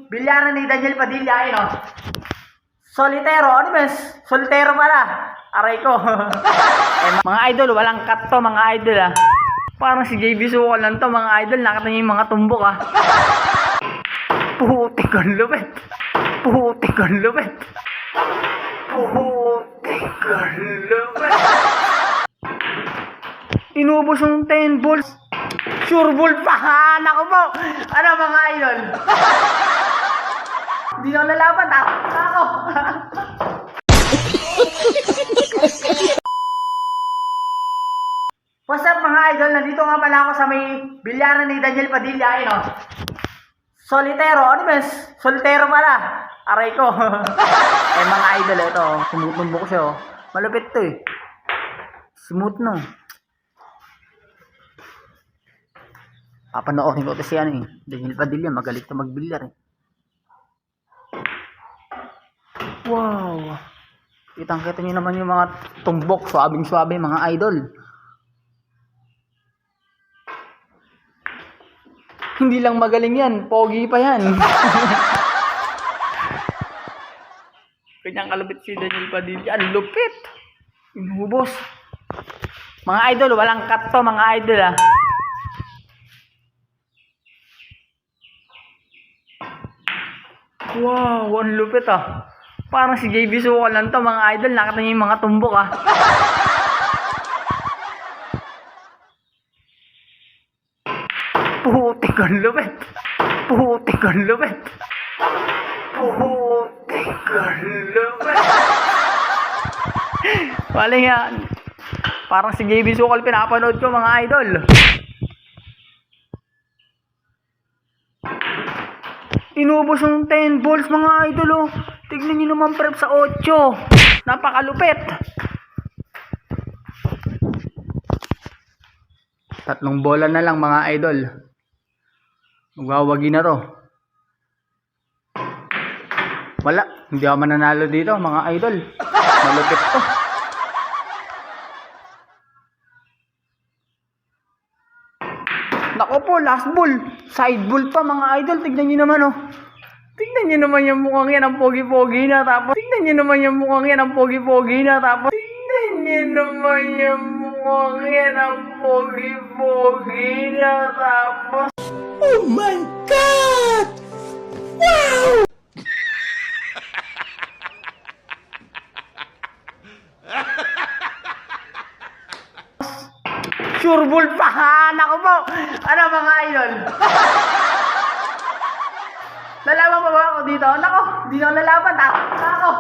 bilyaran ni Daniel Padilla, ayun o. Solitero, ano ba? Solitero pala. Aray ko. Mga idol, walang cut to mga idol ah. Parang si JB Sukol lang to mga idol. Nakita niyo yung mga tumbok ah. Putik ang lupit. Putik ang lupit. Putik ang lupit. Inubos yung 10 balls. Sure ball pa. Naku po. Ano mga idol? Hindi na lalaban. Ako. What's up mga idol? Nandito nga pala ako sa may bilyaran ni Daniel Padilla. Ayun o. Solitero. Ano ba? Solitero pala. Aray ko. Mga idol, ito. Sumutumbok siya o. Malupit to eh. Smooth no. Papanoorin ko ito siya eh. Daniel Padilla. Magalit to magbilyar eh. Wow. Kitang-kita nyo naman yung mga tumbok. Swabing-swabe mga idol. Hindi lang magaling yan. Pogi pa yan. Kanyang kalupit si Daniel Padilla. Ang lupit. Inubos. Mga idol, walang cut to mga idol ah. Wow, ang lupit ah. Parang si JB Sukol lang to mga idol. Nakita niyo yung mga tumbok ah. Putik ang lupit. Putik ang lupit. Putik ang lupit. Wala yan. Parang si JB Sukol pinapanood ko mga idol. Inubos yung 10 balls mga idol oh. Tignan nyo naman prep sa 8. Napakalupit. 3 bola na lang mga idol. Magwawagi na to. Wala. Hindi ako mananalo dito mga idol. Malupit to. Nako po, last ball. Side ball pa mga idol. Tignan nyo naman oh. Tignan nyo naman yung mukhang yan ang pogi-pogi na tapos. Tignan nyo naman yung mukhang yan ang pogi-pogi na tapos. Tignan nyo naman yung mukhang yan ang pogi-pogi na tapos. Oh my God! Wow! Sure ball pa. Naku po. Ano mga idol? Lalaban pa ba ako dito? Nako, hindi na lalaban. Ako.